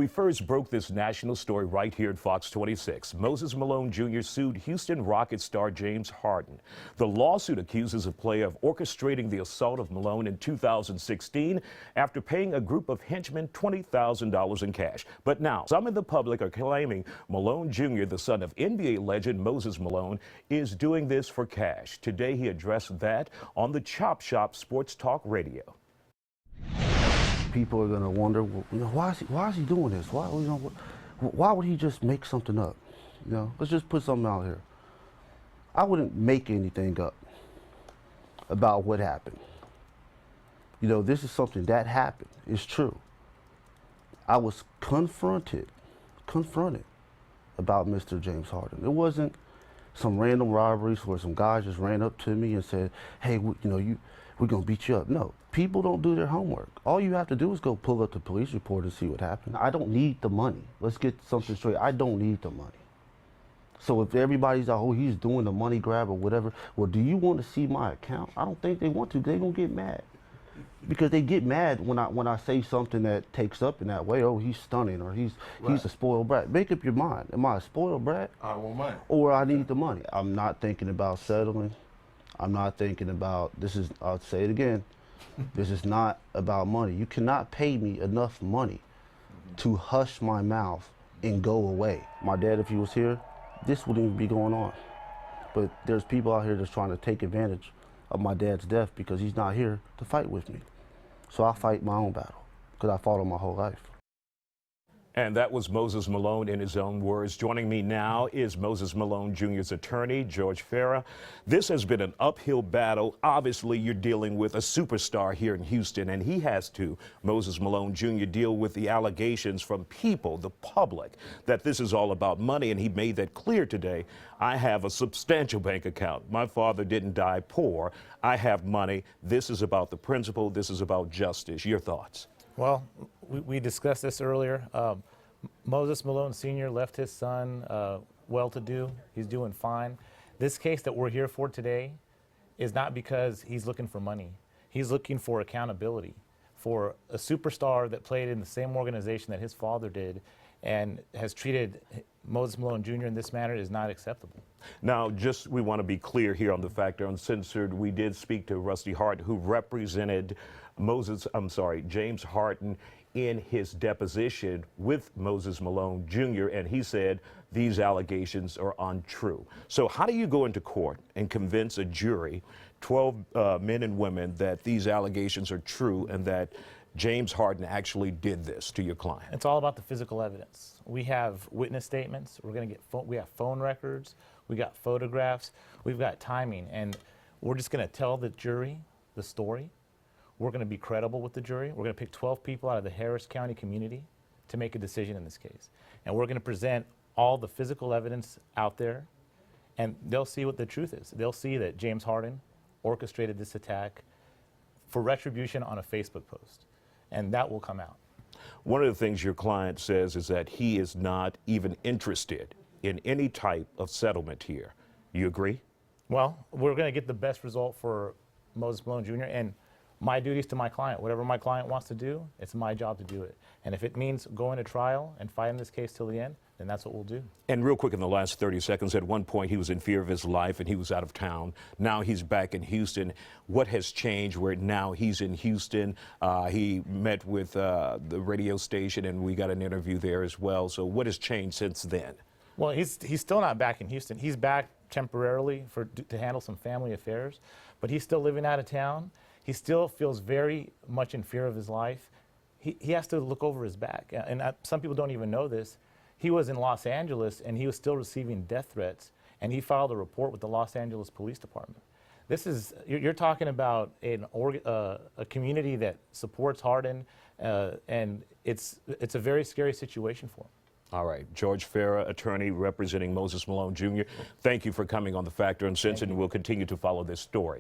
We first broke this national story right here at Fox 26. Moses Malone Jr. sued Houston Rockets star James Harden. The lawsuit accuses a player of orchestrating the assault of Malone in 2016 after paying a group of henchmen $20,000 in cash. But now, some in the public are claiming Malone Jr., the son of NBA legend Moses Malone, is doing this for cash. Today, he addressed that on the Chop Shop Sports Talk Radio. People are going to wonder, well, why is he doing this? Why would he just make something up? Let's just put something out here. I wouldn't make anything up about what happened. This is something that happened. It's true. I was confronted about Mr. James Harden. It wasn't some random robberies where some guys just ran up to me and said, hey, we're going to beat you up. No, people don't do their homework. All you have to do is go pull up the police report and see what happened. I don't need the money. Let's get something straight. I don't need the money. So if everybody's like, oh, he's doing the money grab or whatever, well, do you want to see my account? I don't think they want to. They're going to get mad. Because they get mad when I say something that takes up in that way. Oh, he's stunning, or he's a spoiled brat. Make up your mind. Am I a spoiled brat? I want money. Or I need the money. I'm not thinking about settling. I'm not thinking about, I'll say it again, this is not about money. You cannot pay me enough money to hush my mouth and go away. My dad, if he was here, this wouldn't even be going on. But there's people out here that's trying to take advantage of my dad's death because he's not here to fight with me. So I fight my own battle because I fought him my whole life. And that was Moses Malone in his own words. Joining me now is Moses Malone Jr.'s attorney, George Farah. This has been an uphill battle. Obviously, you're dealing with a superstar here in Houston, and he has to, Moses Malone Jr., deal with the allegations from people, the public, that this is all about money, and he made that clear today. I have a substantial bank account. My father didn't die poor. I have money. This is about the principle. This is about justice. Your thoughts? Well, we discussed this earlier. Moses Malone Sr. left his son well-to-do. He's doing fine. This case that we're here for today is not because he's looking for money. He's looking for accountability for a superstar that played in the same organization that his father did and has treated Moses Malone Jr. in this manner is not acceptable. Now, we want to be clear here on the Factor Uncensored. We did speak to Rusty Hart, who represented James Harden in his deposition with Moses Malone Jr., and he said these allegations are untrue. So how do you go into court and convince a jury, 12 men and women, that these allegations are true and that James Harden actually did this to your client? It's all about the physical evidence. We have witness statements. We have phone records. We got photographs. We've got timing, and we're just going to tell the jury the story. We're going to be credible with the jury. We're going to pick 12 people out of the Harris County community to make a decision in this case. And we're going to present all the physical evidence out there, and they'll see what the truth is. They'll see that James Harden orchestrated this attack for retribution on a Facebook post, and that will come out. One of the things your client says is that he is not even interested in any type of settlement here. You agree? Well, we're going to get the best result for Moses Malone Jr., and my duties to my client. Whatever my client wants to do, it's my job to do it. And if it means going to trial and fighting this case till the end, then that's what we'll do. And real quick, in the last 30 seconds, at one point he was in fear of his life and he was out of town. Now he's back in Houston. What has changed where now he's in Houston? He met with the radio station and we got an interview there as well. So what has changed since then? Well, he's still not back in Houston. He's back temporarily to handle some family affairs, but he's still living out of town. He still feels very much in fear of his life. He has to look over his back. And some people don't even know this. He was in Los Angeles and he was still receiving death threats, and he filed a report with the Los Angeles Police Department. You're talking about a community that supports Harden, and it's a very scary situation for him. All right. George Farah, attorney representing Moses Malone Jr., thank you for coming on The Factor Uncensored, and we'll continue to follow this story.